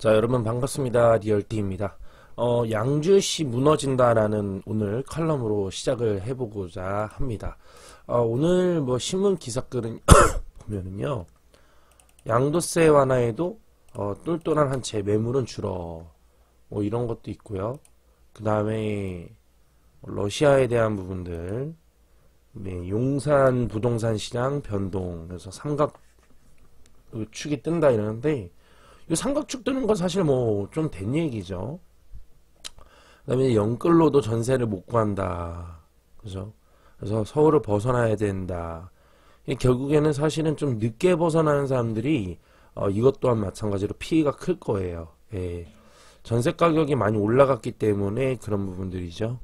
자, 여러분 반갑습니다. 리얼티입니다. 양주시 무너진다라는 오늘 칼럼으로 시작을 해보고자 합니다. 오늘 뭐 신문 기사글은 보면은요, 양도세 완화에도 똘똘한 한 채 매물은 줄어, 뭐 이런 것도 있고요. 그 다음에 러시아에 대한 부분들, 네, 용산 부동산 시장 변동, 그래서 삼각축이 뜬다 이러는데, 이 삼각축 뜨는 건 사실 뭐 좀 된 얘기죠. 그 다음에 영끌로도 전세를 못 구한다. 그죠? 그래서 서울을 벗어나야 된다. 결국에는 사실은 좀 늦게 벗어나는 사람들이 이것 또한 마찬가지로 피해가 클 거예요. 예. 전세 가격이 많이 올라갔기 때문에 그런 부분들이죠.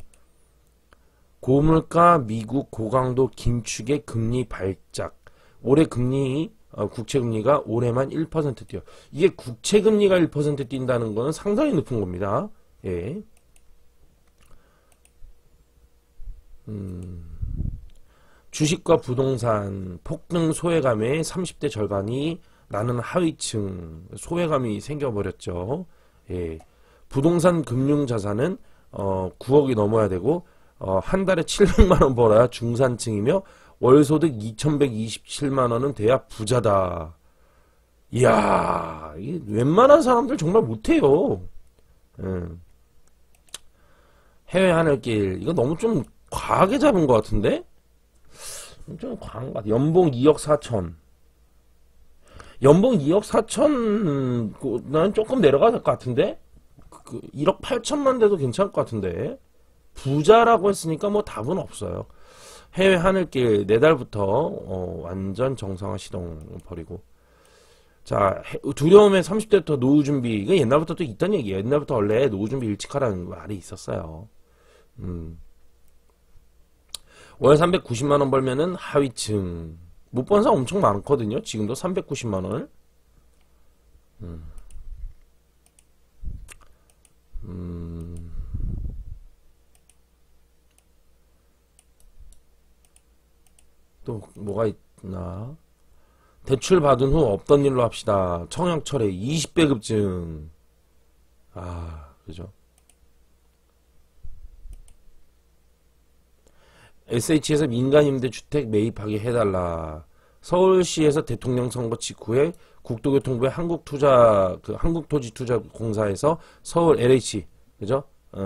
고물가 미국 고강도 긴축의 금리 발작. 올해 금리 국채금리가 올해만 1% 뛰어. 이게 국채금리가 1% 뛴다는 거는 상당히 높은 겁니다. 예. 주식과 부동산 폭등 소외감에 30대 절반이 나는 하위층 소외감이 생겨버렸죠. 예. 부동산 금융자산은 9억이 넘어야 되고 한 달에 700만원 벌어야 중산층이며 월소득 2127만원은 돼야 부자다. 이야, 웬만한 사람들 정말 못해요. 해외 하늘길, 이거 너무 좀 과하게 잡은 것 같은데? 좀 과한 것 같아. 연봉 2억 4천. 연봉 2억 4천, 난 조금 내려가야 될 것 같은데? 1억 8천만 돼도 괜찮을 것 같은데? 부자라고 했으니까 뭐 답은 없어요. 해외 하늘길 4달부터 완전 정상화 시동 버리고. 자, 두려움의 30대부터 노후 준비. 이거 옛날부터 또 있던 얘기예요. 옛날부터 원래 노후 준비 일찍 하라는 말이 있었어요. 월 390만원 벌면은 하위층. 못 번 사람 엄청 많거든요. 지금도 390만원을. 또 뭐가 있나? 대출 받은 후 없던 일로 합시다. 청약철에 20배 급증. 그죠? SH에서 민간임대주택 매입하게 해달라. 서울시에서 대통령 선거 직후에 국토교통부의 한국토지투자공사에서 서울 LH, 그죠?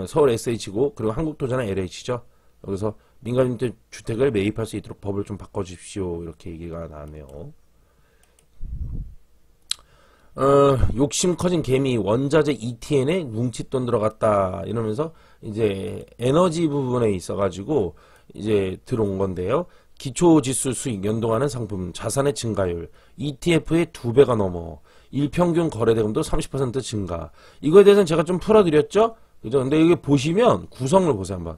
서울 SH고, 그리고 한국토지는 LH죠. 여기서 민간임대주택을 매입할 수 있도록 법을 좀 바꿔주십시오. 이렇게 얘기가 나왔네요. 욕심 커진 개미 원자재 ETN에 뭉칫돈 들어갔다 이러면서 이제 에너지 부분에 있어가지고 이제 들어온 건데요. 기초지수 수익 연동하는 상품 자산의 증가율 ETF의 2배가 넘어 일평균 거래대금도 30% 증가. 이거에 대해서는 제가 좀 풀어드렸죠. 그죠? 근데 이게 보시면 구성을 보세요 한번.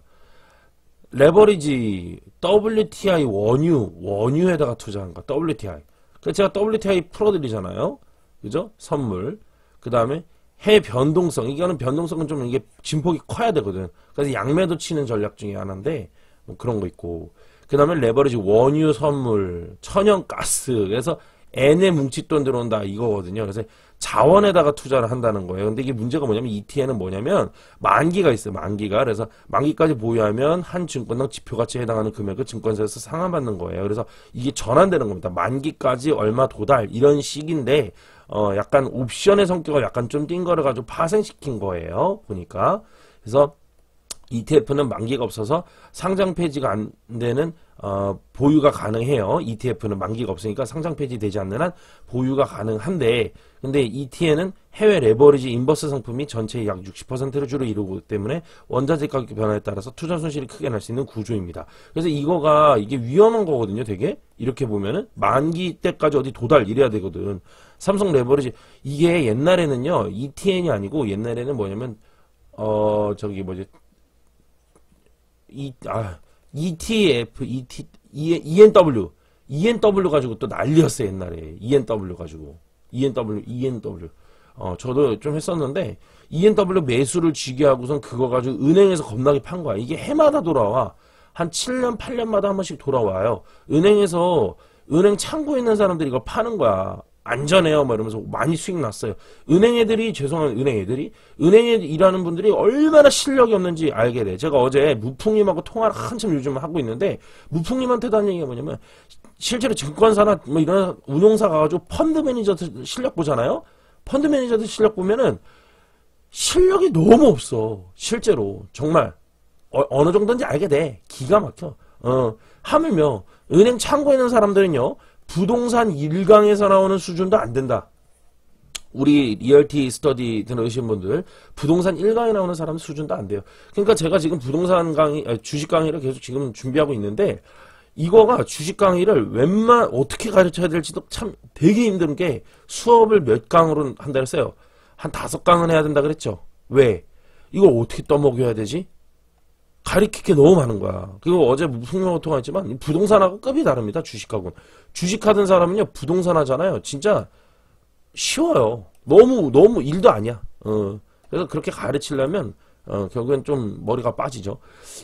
레버리지 WTI 원유에다가 투자한 거 WTI. 그래서 제가 WTI 풀어드리잖아요. 그죠? 선물. 그 다음에 해 변동성. 이거는 변동성은 좀 이게 진폭이 커야 되거든. 그래서 양매도 치는 전략 중에 하나인데 뭐 그런 거 있고. 그 다음에 레버리지 원유 선물, 천연가스. 그래서 N에 뭉칫돈 들어온다 이거거든요. 그래서 자원에다가 투자를 한다는 거예요. 근데 이게 문제가 뭐냐면 ETN은 뭐냐면 만기가 있어요. 만기가. 그래서 만기까지 보유하면 한 증권당 지표가치에 해당하는 금액을 증권사에서 상환받는 거예요. 그래서 이게 전환되는 겁니다. 만기까지 얼마 도달 이런 식인데 약간 옵션의 성격을 약간 좀 띈 거를 가지고 파생시킨 거예요. 보니까. 그래서 ETF는 만기가 없어서 상장 폐지가 안 되는 보유가 가능해요. ETF는 만기가 없으니까 상장 폐지되지 않는 한 보유가 가능한데 근데 ETN은 해외 레버리지 인버스 상품이 전체의 약 60%를 주로 이루기 때문에 원자재 가격 변화에 따라서 투자 손실이 크게 날 수 있는 구조입니다. 그래서 이게 위험한 거거든요. 되게 이렇게 보면은 만기 때까지 어디 도달 이래야 되거든. 삼성 레버리지 이게 옛날에는요 ETN이 아니고 옛날에는 뭐냐면 ETF, ENW 가지고 또 난리였어요, 옛날에. ENW 가지고. ENW. 저도 좀 했었는데, ENW 매수를 쥐게 하고선 그거 가지고 은행에서 겁나게 판 거야. 이게 해마다 돌아와. 한 7년, 8년마다 한 번씩 돌아와요. 은행 창고에 있는 사람들이 이걸 파는 거야. 안전해요. 뭐 이러면서 많이 수익 났어요. 은행 애들이, 죄송한 은행에 일하는 분들이 얼마나 실력이 없는지 알게 돼. 제가 어제 무풍님하고 통화를 한참 요즘 하고 있는데, 무풍님한테도 한 얘기가 뭐냐면, 실제로 증권사나 뭐 이런 운용사 가가지고 펀드 매니저들 실력 보잖아요? 펀드 매니저들 실력 보면은, 실력이 너무 없어. 실제로. 정말. 어느 정도인지 알게 돼. 기가 막혀. 하물며, 은행 창고에 있는 사람들은요, 부동산 1강에서 나오는 수준도 안 된다. 우리 리얼티 스터디 들으신 분들, 부동산 1강에 나오는 사람 수준도 안 돼요. 그러니까 제가 지금 부동산 강의, 주식 강의를 계속 지금 준비하고 있는데, 이거가 주식 강의를 어떻게 가르쳐야 될지도 참 되게 힘든 게, 수업을 몇 강으로 한다 그랬어요? 한 5강은 해야 된다 그랬죠? 왜? 이걸 어떻게 떠먹여야 되지? 가리킬 게 너무 많은 거야. 그리고 어제 무슨 통화했지만 부동산하고 급이 다릅니다. 주식하고는. 주식하던 사람은요, 부동산 하잖아요. 진짜 쉬워요. 너무 일도 아니야. 그래서 그렇게 가르치려면 결국엔 좀 머리가 빠지죠.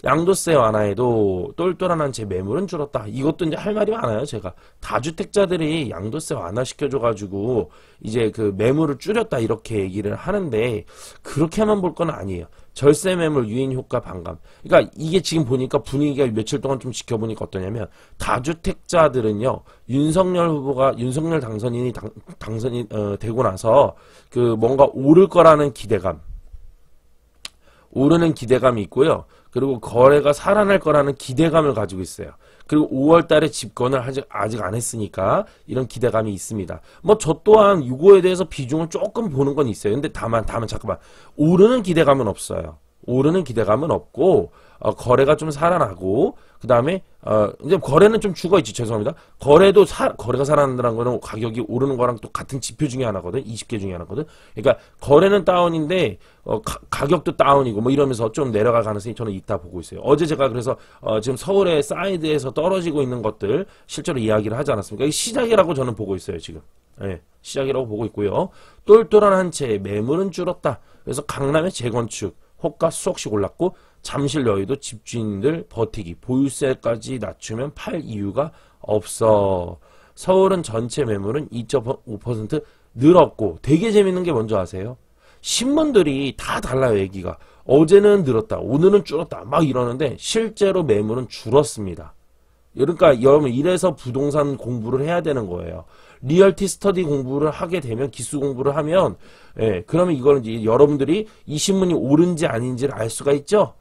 양도세 완화에도 똘똘한 한 채 매물은 줄었다. 이것도 이제 할 말이 많아요. 제가 다주택자들이 양도세 완화시켜줘가지고 이제 그 매물을 줄였다 이렇게 얘기를 하는데 그렇게만 볼 건 아니에요. 절세 매물 유인 효과 반감. 그러니까 이게 지금 보니까 분위기가 며칠 동안 좀 지켜보니까 어떠냐면 다주택자들은요 윤석열 당선인이 당선이 되고 나서 그 뭔가 오를 거라는 기대감. 오르는 기대감이 있고요. 그리고 거래가 살아날 거라는 기대감을 가지고 있어요. 그리고 5월 달에 집권을 아직 안 했으니까 이런 기대감이 있습니다. 뭐 저 또한 이거에 대해서 비중을 조금 보는 건 있어요. 근데 다만 잠깐만. 오르는 기대감은 없어요. 오르는 기대감은 없고 거래가 좀 살아나고 그 다음에 이제 거래는 좀 죽어있지. 죄송합니다. 거래가 살아난다는 거는 가격이 오르는 거랑 또 같은 지표 중에 하나거든. 20개 중에 하나거든. 그러니까 거래는 다운인데 가격도 다운이고 뭐 이러면서 좀 내려갈 가능성이 저는 있다 보고 있어요. 어제 제가 그래서 지금 서울의 사이드에서 떨어지고 있는 것들 실제로 이야기를 하지 않았습니까? 이게 시작이라고 저는 보고 있어요. 지금. 네, 시작이라고 보고 있고요. 똘똘한 한 채 매물은 줄었다. 그래서 강남의 재건축 호가 수억씩 올랐고 잠실 여의도 집주인들 버티기 보유세까지 낮추면 팔 이유가 없어. 서울은 전체 매물은 2.5% 늘었고 되게 재밌는 게 뭔지 아세요? 신문들이 다 달라요. 얘기가. 어제는 늘었다. 오늘은 줄었다. 막 이러는데 실제로 매물은 줄었습니다. 그러니까 여러분 이래서 부동산 공부를 해야 되는 거예요. 리얼티 스터디 공부를 하게 되면 기수 공부를 하면 그러면 이거는 이제 여러분들이 이 신문이 옳은지 아닌지를 알 수가 있죠.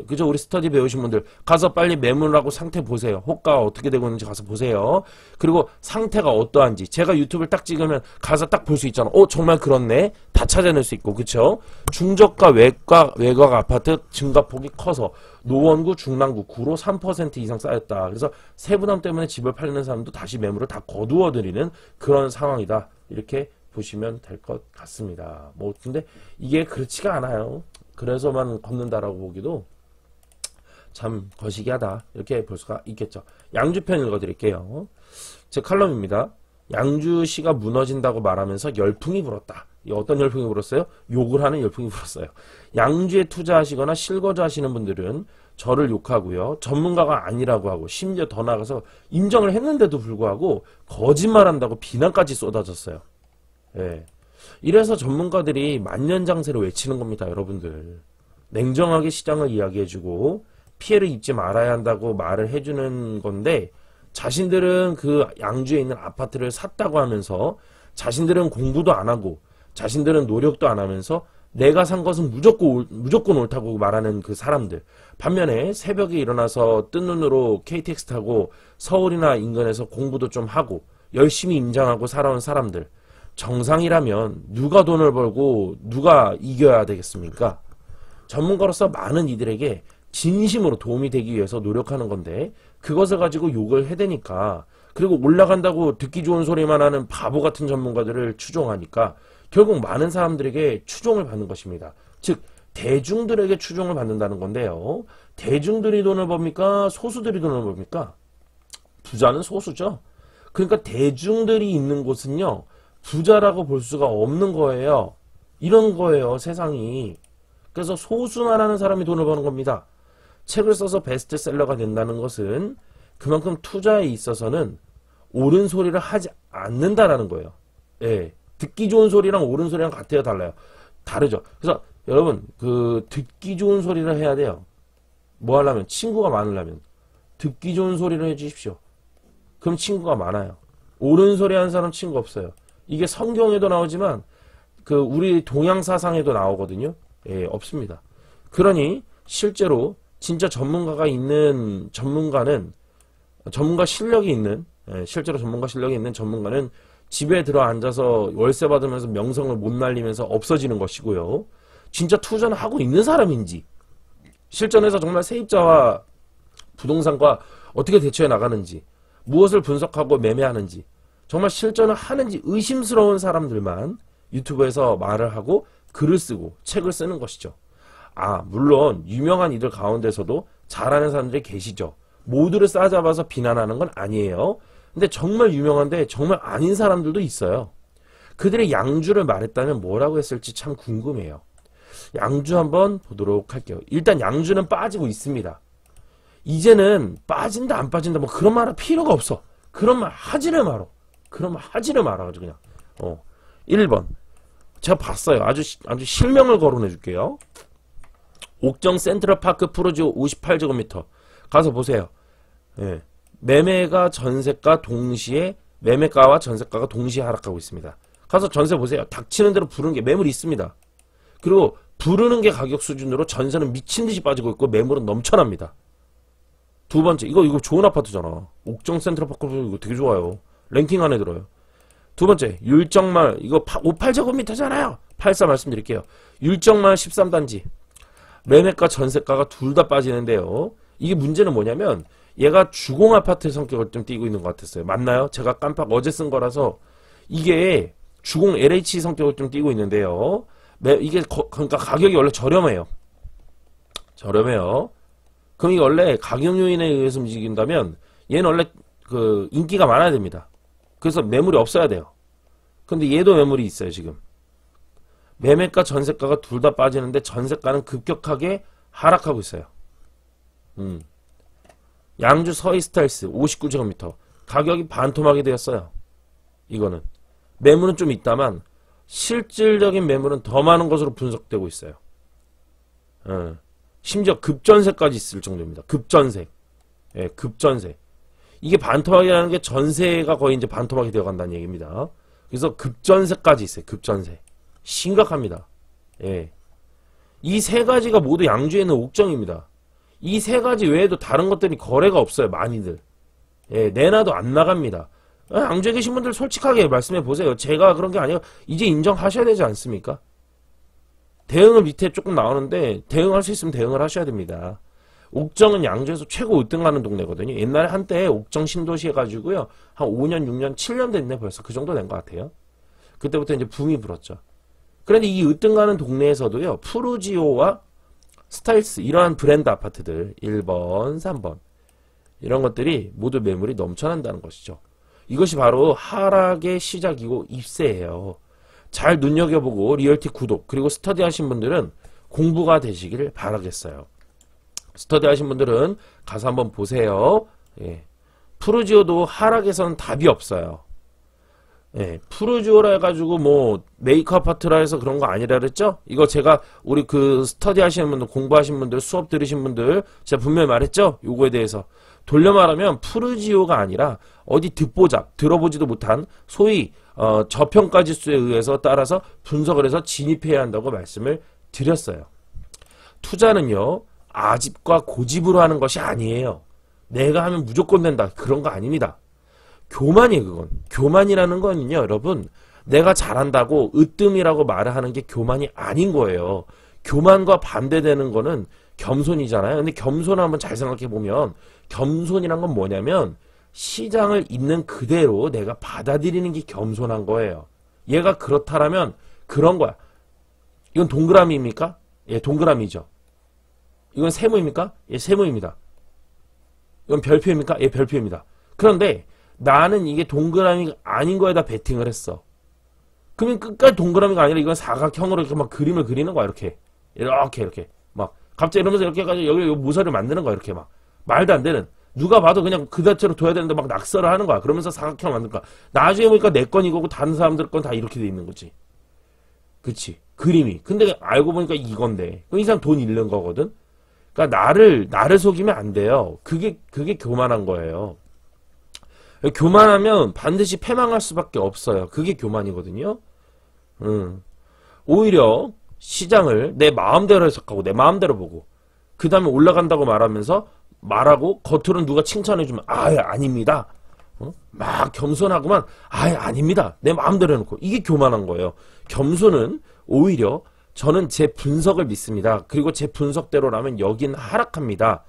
그죠? 우리 스터디 배우신 분들 가서 빨리 매물하고 상태 보세요. 호가가 어떻게 되고 있는지 가서 보세요. 그리고 상태가 어떠한지 제가 유튜브를 딱 찍으면 가서 딱 볼 수 있잖아. 정말 그렇네. 다 찾아낼 수 있고 그쵸? 중저가 외곽 아파트 증가폭이 커서 노원구 중랑구 구로 3% 이상 쌓였다. 그래서 세부담 때문에 집을 팔리는 사람도 다시 매물을 다 거두어들이는 그런 상황이다. 이렇게 보시면 될 것 같습니다. 뭐 근데 이게 그렇지가 않아요. 그래서만 걷는다라고 보기도 참 거시기하다. 이렇게 볼 수가 있겠죠. 양주편 읽어드릴게요. 제 칼럼입니다. 양주시가 무너진다고 말하면서 열풍이 불었다. 어떤 열풍이 불었어요? 욕을 하는 열풍이 불었어요. 양주에 투자하시거나 실거주하시는 분들은 저를 욕하고요. 전문가가 아니라고 하고 심지어 더 나아가서 인정을 했는데도 불구하고 거짓말한다고 비난까지 쏟아졌어요. 이래서 전문가들이 만년장세를 외치는 겁니다. 여러분들. 냉정하게 시장을 이야기해주고 피해를 입지 말아야 한다고 말을 해주는 건데 자신들은 그 양주에 있는 아파트를 샀다고 하면서 자신들은 공부도 안 하고 자신들은 노력도 안 하면서 내가 산 것은 무조건 옳다고 말하는 그 사람들. 반면에 새벽에 일어나서 뜬 눈으로 KTX 타고 서울이나 인근에서 공부도 좀 하고 열심히 임장하고 살아온 사람들. 정상이라면 누가 돈을 벌고 누가 이겨야 되겠습니까? 전문가로서 많은 이들에게 진심으로 도움이 되기 위해서 노력하는 건데 그것을 가지고 욕을 해대니까 그리고 올라간다고 듣기 좋은 소리만 하는 바보 같은 전문가들을 추종하니까 결국 많은 사람들에게 추종을 받는 것입니다. 즉 대중들에게 추종을 받는다는 건데요. 대중들이 돈을 법니까? 소수들이 돈을 법니까? 부자는 소수죠. 그러니까 대중들이 있는 곳은요. 부자라고 볼 수가 없는 거예요. 이런 거예요. 세상이. 그래서 소수만 하는 사람이 돈을 버는 겁니다. 책을 써서 베스트셀러가 된다는 것은 그만큼 투자에 있어서는 옳은 소리를 하지 않는다라는 거예요. 예. 듣기 좋은 소리랑 옳은 소리랑 같아요, 달라요? 다르죠. 그래서 여러분 그 듣기 좋은 소리를 해야 돼요. 뭐 하려면? 친구가 많으려면 듣기 좋은 소리를 해주십시오. 그럼 친구가 많아요. 옳은 소리 하는 사람 친구 없어요. 이게 성경에도 나오지만 그 우리 동양 사상에도 나오거든요. 예, 없습니다. 그러니 실제로 진짜 전문가가 있는 전문가는 전문가 실력이 있는 실제로 전문가 실력이 있는 전문가는 집에 들어 앉아서 월세 받으면서 명성을 못 날리면서 없어지는 것이고요. 진짜 투자는 하고 있는 사람인지 실전에서 정말 세입자와 부동산과 어떻게 대처해 나가는지 무엇을 분석하고 매매하는지 정말 실전을 하는지 의심스러운 사람들만 유튜브에서 말을 하고 글을 쓰고 책을 쓰는 것이죠. 아, 물론 유명한 이들 가운데서도 잘하는 사람들이 계시죠. 모두를 싸잡아서 비난하는 건 아니에요. 근데 정말 유명한데 정말 아닌 사람들도 있어요. 그들의 양주를 말했다면 뭐라고 했을지 참 궁금해요. 양주 한번 보도록 할게요. 일단 양주는 빠지고 있습니다. 이제는 빠진다 안 빠진다 뭐 그런 말 할 필요가 없어. 그런 말 하지를 말어. 그런 말 하지를 말아가지고 그냥 1번 제가 봤어요. 아주 실명을 거론해 줄게요. 옥정 센트럴파크 프루지오 58제곱미터 가서 보세요. 예. 매매가 전세가 동시에 매매가와 전세가가 동시에 하락하고 있습니다. 가서 전세 보세요. 닥치는 대로 부르는 게 매물이 있습니다. 그리고 부르는 게 가격 수준으로 전세는 미친 듯이 빠지고 있고 매물은 넘쳐납니다. 두 번째, 이거 좋은 아파트잖아. 옥정 센트럴파크 이거 되게 좋아요. 랭킹 안에 들어요. 두 번째, 율정말 이거 58제곱미터잖아요. 84 말씀드릴게요. 율정말 13단지 매매가 전세가가 둘 다 빠지는데요. 이게 문제는 뭐냐면 얘가 주공 아파트 성격을 좀 띠고 있는 것 같았어요. 맞나요? 제가 깜빡 어제 쓴 거라서 이게 주공 LH 성격을 좀 띠고 있는데요. 이게 그러니까 가격이 원래 저렴해요. 그럼 이게 원래 가격 요인에 의해서 움직인다면 얘는 원래 그 인기가 많아야 됩니다. 그래서 매물이 없어야 돼요. 근데 얘도 매물이 있어요, 지금. 매매가 전세가가 둘 다 빠지는데 전세가는 급격하게 하락하고 있어요. 양주 서이스타일스 59제곱미터 가격이 반토막이 되었어요. 이거는 매물은 좀 있다만 실질적인 매물은 더 많은 것으로 분석되고 있어요. 심지어 급전세까지 있을 정도입니다. 급전세. 예, 급전세. 이게 반토막이라는 게 전세가 거의 이제 반토막이 되어 간다는 얘기입니다. 그래서 급전세까지 있어요. 급전세. 심각합니다. 예. 이 세 가지가 모두 양주에 있는 옥정입니다. 이 세 가지 외에도 다른 것들이 거래가 없어요. 많이들. 예, 내놔도 안 나갑니다. 양주에 계신 분들 솔직하게 말씀해 보세요. 제가 그런 게 아니에요. 이제 인정하셔야 되지 않습니까? 대응을 밑에 조금 나오는데 대응할 수 있으면 대응을 하셔야 됩니다. 옥정은 양주에서 최고 으뜸가는 동네거든요. 옛날에 한때 옥정 신도시 해가지고요. 한 5년, 6년, 7년 됐네 벌써. 그 정도 된 것 같아요. 그때부터 이제 붐이 불었죠. 그런데 이 으뜸가는 동네에서도요. 푸르지오와 스타일스 이러한 브랜드 아파트들 1번, 3번 이런 것들이 모두 매물이 넘쳐난다는 것이죠. 이것이 바로 하락의 시작이고 입세예요. 잘 눈여겨보고 리얼티 구독 그리고 스터디 하신 분들은 공부가 되시기를 바라겠어요. 스터디 하신 분들은 가서 한번 보세요. 예. 푸르지오도 하락에서는 답이 없어요. 예. 푸르지오라 해가지고 뭐 메이커 아파트라 해서 그런 거 아니라 그랬죠? 이거 제가 우리 그 스터디 하시는 분들 공부하신 분들 수업 들으신 분들 제가 분명히 말했죠? 요거에 대해서 돌려 말하면 푸르지오가 아니라 어디 듣보잡 들어보지도 못한 소위 저평가 지수에 의해서 따라서 분석을 해서 진입해야 한다고 말씀을 드렸어요. 투자는요. 아집과 고집으로 하는 것이 아니에요. 내가 하면 무조건 된다. 그런 거 아닙니다. 교만이에요. 그건. 교만이라는 거는요. 여러분 내가 잘한다고 으뜸이라고 말을 하는 게 교만이 아닌 거예요. 교만과 반대되는 거는 겸손이잖아요. 근데 겸손을 한번 잘 생각해 보면 겸손이란 건 뭐냐면 시장을 있는 그대로 내가 받아들이는 게 겸손한 거예요. 얘가 그렇다라면 그런 거야. 이건 동그라미입니까? 예, 동그라미죠. 이건 세모입니까? 예, 세모입니다. 이건 별표입니까? 예, 별표입니다. 그런데 나는 이게 동그라미가 아닌 거에다 베팅을 했어. 그러면 끝까지 동그라미가 아니라 이건 사각형으로 이렇게 막 그림을 그리는 거야. 이렇게 막 갑자기 이러면서 이렇게 해가지고 여기 모서리를 만드는 거야. 이렇게 막 말도 안 되는 누가 봐도 그냥 그 자체로 둬야 되는데 막 낙서를 하는 거야. 그러면서 사각형 만들 거야. 나중에 보니까 내 건 이거고 다른 사람들 건 다 이렇게 돼 있는 거지. 그치? 그림이. 근데 알고 보니까 이건데. 이 사람 돈 잃는 거거든? 그러니까 나를 속이면 안 돼요. 그게 교만한 거예요. 교만하면 반드시 패망할 수밖에 없어요. 그게 교만이거든요. 오히려 시장을 내 마음대로 해석하고 내 마음대로 보고 그 다음에 올라간다고 말하고 겉으로는 누가 칭찬해주면 아닙니다. 막 겸손하고만 아닙니다. 내 마음대로 해놓고 이게 교만한 거예요. 겸손은 오히려 저는 제 분석을 믿습니다. 그리고 제 분석대로라면 여긴 하락합니다.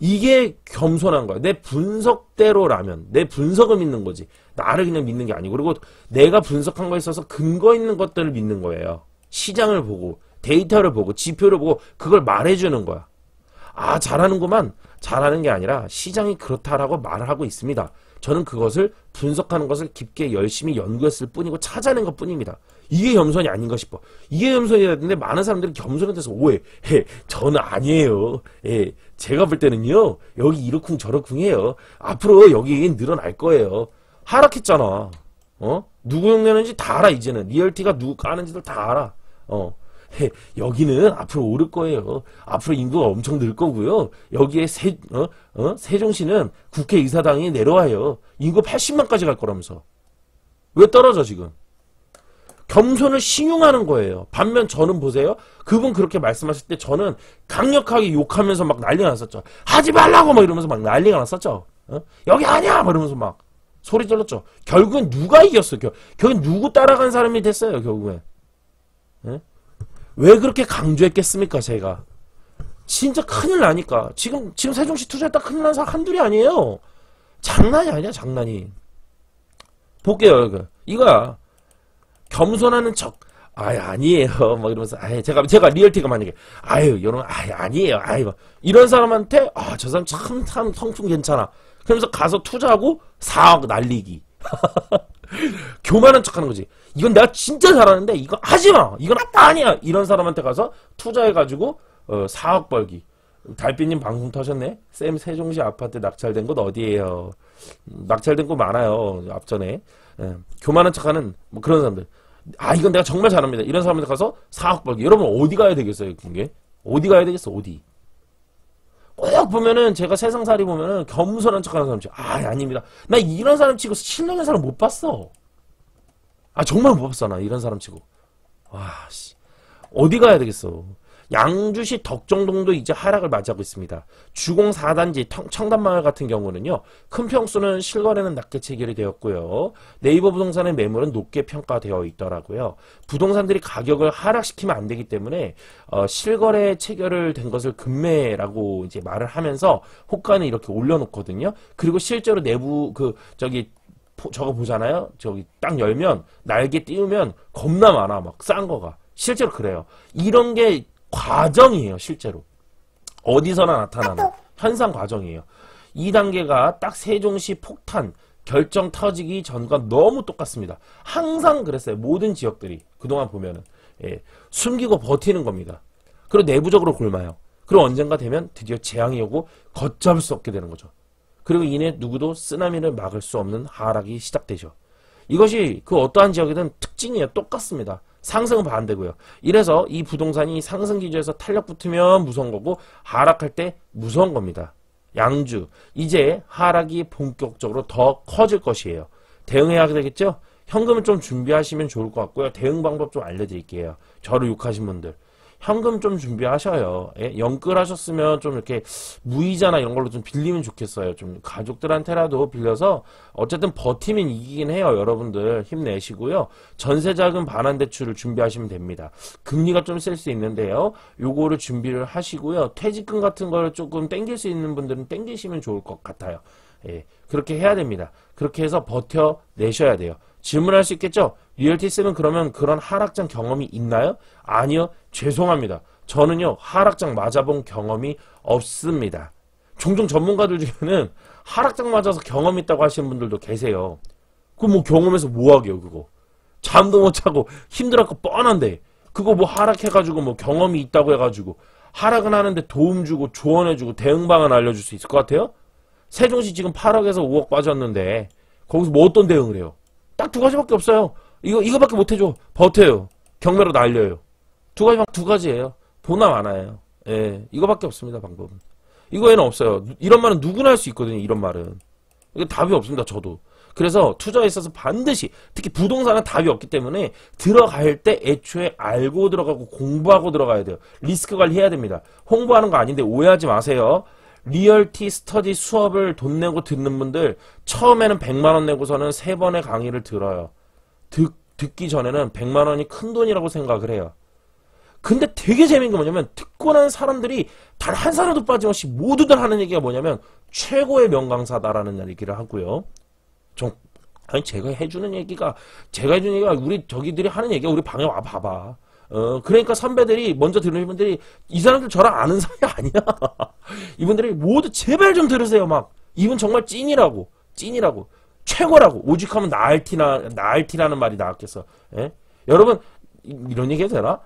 이게 겸손한 거야. 내 분석대로라면 내 분석을 믿는 거지. 나를 그냥 믿는 게 아니고 그리고 내가 분석한 거에 있어서 근거 있는 것들을 믿는 거예요. 시장을 보고 데이터를 보고 지표를 보고 그걸 말해주는 거야. 잘하는구만. 잘하는 게 아니라 시장이 그렇다라고 말을 하고 있습니다. 저는 그것을 분석하는 것을 깊게 열심히 연구했을 뿐이고 찾아낸 것 뿐입니다. 이게 겸손이 아닌가 싶어. 이게 겸손이어야 되는데 많은 사람들이 겸손에 대해서 오해. 저는 아니에요. 제가 볼 때는요. 여기 이러쿵 저러쿵해요. 앞으로 여기 늘어날 거예요. 하락했잖아. 누구 흉내는지 다 알아 이제는. 리얼티가 누구 까는지도 다 알아. 여기는 앞으로 오를 거예요. 앞으로 인구가 엄청 늘 거고요. 여기에 세종시는 국회의사당이 내려와요. 인구 80만까지 갈 거라면서. 왜 떨어져 지금? 겸손을 신용하는 거예요. 반면 저는 보세요. 그분 그렇게 말씀하실 때 저는 강력하게 욕하면서 막 난리가 났었죠. 하지 말라고 막 이러면서 막 난리가 났었죠. 여기 아니야 막 이러면서 막 소리 질렀죠. 결국엔 누가 이겼어요? 결국엔 누구 따라간 사람이 됐어요. 결국엔. 왜 그렇게 강조했겠습니까, 제가? 진짜 큰일 나니까. 지금 세종시 투자했다 큰일 난 사람 한둘이 아니에요. 장난이 아니야, 장난이. 볼게요, 이거야. 겸손하는 척. 아니에요. 막 이러면서, 제가 리얼티가 만약에, 여러분, 아니에요. 이런 사람한테, 저 사람 참 성품 괜찮아. 그러면서 가서 투자하고 4억 날리기. 교만한 척 하는 거지. 이건 내가 진짜 잘하는데 이거 하지마. 이건 아니야. 이런 사람한테 가서 투자해가지고 4억 벌기. 달빛님 방송 터셨네. 쌤 세종시 아파트 낙찰된 곳 어디예요? 낙찰된 곳 많아요. 앞전에. 교만한 척하는 뭐 그런 사람들. 이건 내가 정말 잘합니다. 이런 사람한테 가서 4억 벌기. 여러분 어디 가야 되겠어요? 그게? 어디 가야 되겠어? 어디? 꼭 보면은 제가 세상살이 보면은 겸손한 척하는 사람 치고 아닙니다. 나 이런 사람 치고 실력인 사람 못 봤어. 정말 못 봤어. 나 이런 사람 치고. 어디 가야 되겠어. 양주시 덕정동도 이제 하락을 맞이하고 있습니다. 주공 4단지 청담마을 같은 경우는요. 큰 평수는 실거래는 낮게 체결이 되었고요. 네이버 부동산의 매물은 높게 평가되어 있더라고요. 부동산들이 가격을 하락시키면 안 되기 때문에 실거래 체결을 된 것을 금매라고 이제 말을 하면서 호가는 이렇게 올려놓거든요. 그리고 실제로 내부 저거 보잖아요. 저기 딱 열면 날개 띄우면 겁나 많아. 막 싼 거가. 실제로 그래요. 이런 게 과정이에요. 실제로. 어디서나 나타나는 현상 과정이에요. 2단계가 딱 세종시 폭탄 결정 터지기 전과 너무 똑같습니다. 항상 그랬어요. 모든 지역들이 그동안 보면은 숨기고 버티는 겁니다. 그리고 내부적으로 굶어요. 그리고 언젠가 되면 드디어 재앙이 오고 걷잡을 수 없게 되는 거죠. 그리고 이내 누구도 쓰나미를 막을 수 없는 하락이 시작되죠. 이것이 그 어떠한 지역이든 특징이에요. 똑같습니다. 상승은 반대고요. 이래서 이 부동산이 상승 기조에서 탄력 붙으면 무서운 거고 하락할 때 무서운 겁니다. 양주 이제 하락이 본격적으로 더 커질 것이에요. 대응해야 되겠죠? 현금을 좀 준비하시면 좋을 것 같고요. 대응 방법 좀 알려드릴게요. 저를 욕하신 분들 현금 좀 준비하셔요. 영끌 하셨으면 좀 이렇게 무이자나 이런 걸로 좀 빌리면 좋겠어요. 좀 가족들한테라도 빌려서 어쨌든 버티면 이기긴 해요. 여러분들 힘내시고요. 전세자금 반환 대출을 준비하시면 됩니다. 금리가 좀 셀 수 있는데요. 요거를 준비를 하시고요. 퇴직금 같은 걸 조금 땡길 수 있는 분들은 땡기시면 좋을 것 같아요. 그렇게 해야 됩니다. 그렇게 해서 버텨내셔야 돼요. 질문할 수 있겠죠? 리얼티쌤은 그러면 그런 하락장 경험이 있나요? 아니요. 죄송합니다. 저는요. 하락장 맞아본 경험이 없습니다. 종종 전문가들 중에는 하락장 맞아서 경험 있다고 하시는 분들도 계세요. 그럼 뭐 경험해서 뭐 하게요 그거. 잠도 못 자고 힘들었고 뻔한데 그거 뭐 하락해가지고 뭐 경험이 있다고 해가지고 하락은 하는데 도움 주고 조언해주고 대응 방안 알려줄 수 있을 것 같아요? 세종시 지금 8억에서 5억 빠졌는데 거기서 뭐 어떤 대응을 해요? 딱 두 가지밖에 없어요. 이거밖에 못 해줘. 버텨요. 경매로 날려요. 두 가지예요. 보나 마나예요. 예, 이거밖에 없습니다. 방법은. 이거에는 없어요. 이런 말은 누구나 할 수 있거든요. 이런 말은. 이거 답이 없습니다. 저도. 그래서 투자에 있어서 반드시, 특히 부동산은 답이 없기 때문에 들어갈 때 애초에 알고 들어가고 공부하고 들어가야 돼요. 리스크 관리해야 됩니다. 홍보하는 거 아닌데 오해하지 마세요. 리얼티 스터디 수업을 돈 내고 듣는 분들 처음에는 100만원 내고서는 3번의 강의를 들어요. 듣기 전에는 100만원이 큰 돈이라고 생각을 해요. 근데 되게 재밌는 게 뭐냐면 듣고 난 사람들이 단 한 사람도 빠짐없이 모두들 하는 얘기가 뭐냐면 최고의 명강사다라는 얘기를 하고요. 아니 제가 해주는 얘기가 우리 저기들이 하는 얘기가 우리 방에 와봐봐. 그러니까 선배들이 먼저 들으는 분들이 이 사람들 저랑 아는 사이 아니야. 이분들이 모두 제발 좀 들으세요. 막 이분 정말 찐이라고 최고라고. 오직하면 나알티라는 말이 나왔겠어. 예? 여러분 이런 얘기 해도 되나?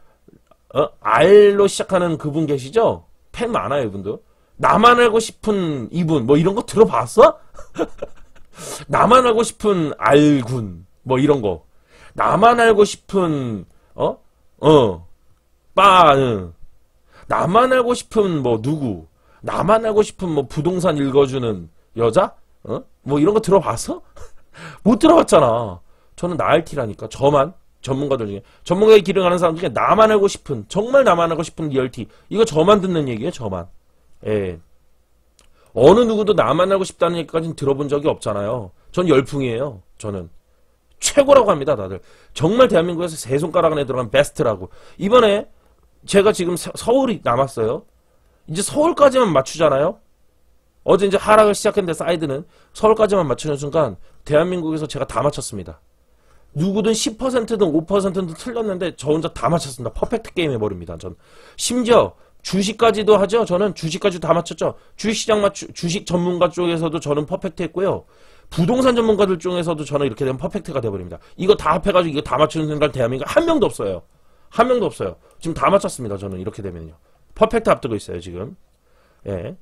R로 시작하는 그분 계시죠? 팬 많아요 이분도. 나만 알고 싶은 이분 뭐 이런 거 들어봤어? 나만 알고 싶은 R군 뭐 이런 거. 나만 알고 싶은 나만 알고 싶은 뭐 누구, 나만 알고 싶은 뭐 부동산 읽어주는 여자, 뭐 이런 거 들어봤어? 못 들어봤잖아. 저는 나알티라니까. 저만 전문가들 중에 전문가의 길을 가는 사람 중에 나만 알고 싶은, 정말 나만 알고 싶은 리얼티, 이거 저만 듣는 얘기예요. 저만. 예. 어느 누구도 나만 알고 싶다는 얘기까지는 들어본 적이 없잖아요. 전 열풍이에요. 저는 최고라고 합니다. 다들 정말 대한민국에서 세 손가락 안에 들어간 베스트라고. 이번에 제가 지금 서울이 남았어요. 이제 서울까지만 맞추잖아요. 어제 이제 하락을 시작했는데 사이드는 서울까지만 맞추는 순간 대한민국에서 제가 다 맞췄습니다. 누구든 10%든 5%든 틀렸는데 저 혼자 다 맞췄습니다. 퍼펙트 게임 해버립니다. 전 심지어 주식까지도 하죠. 저는 주식까지도 다 맞췄죠. 주식 전문가 쪽에서도 저는 퍼펙트 했고요. 부동산 전문가들 중에서도 저는 이렇게 되면 퍼펙트가 돼버립니다. 이거 다 합해가지고 이거 다 맞추는 순간 대한민국 한 명도 없어요. 한 명도 없어요. 지금 다 맞췄습니다. 저는 이렇게 되면요. 퍼펙트 앞두고 있어요. 지금. 예.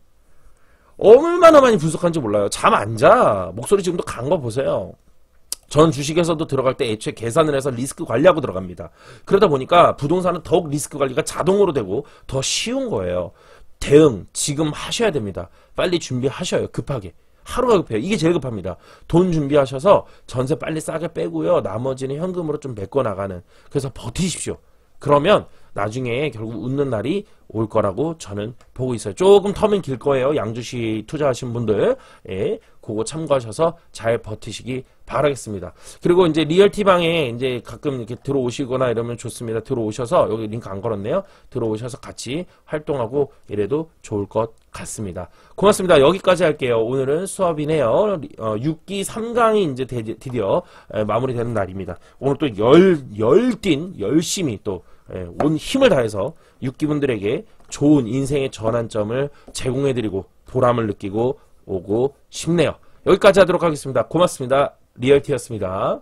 얼마나 많이 분석한지 몰라요. 잠 안 자. 목소리 지금도 간 거 보세요. 전 주식에서도 들어갈 때 애초에 계산을 해서 리스크 관리하고 들어갑니다. 그러다 보니까 부동산은 더욱 리스크 관리가 자동으로 되고 더 쉬운 거예요. 대응 지금 하셔야 됩니다. 빨리 준비하셔요. 급하게. 하루가 급해요. 이게 제일 급합니다. 돈 준비하셔서 전세 빨리 싸게 빼고요. 나머지는 현금으로 좀 메꿔 나가는. 그래서 버티십시오. 그러면 나중에 결국 웃는 날이 올 거라고 저는 보고 있어요. 조금 텀은 길 거예요. 양주시 투자하신 분들. 예, 그거 참고하셔서 잘 버티시기 바라겠습니다. 그리고 이제 리얼티방에 이제 가끔 이렇게 들어오시거나 이러면 좋습니다. 들어오셔서, 여기 링크 안 걸었네요. 들어오셔서 같이 활동하고 이래도 좋을 것 같습니다. 고맙습니다. 여기까지 할게요. 오늘은 수업이네요. 6기 3강이 이제 드디어 마무리되는 날입니다. 오늘 또 열심히 또 온 힘을 다해서 6기분들에게 좋은 인생의 전환점을 제공해드리고 보람을 느끼고 오고 싶네요. 여기까지 하도록 하겠습니다. 고맙습니다. 리얼티였습니다.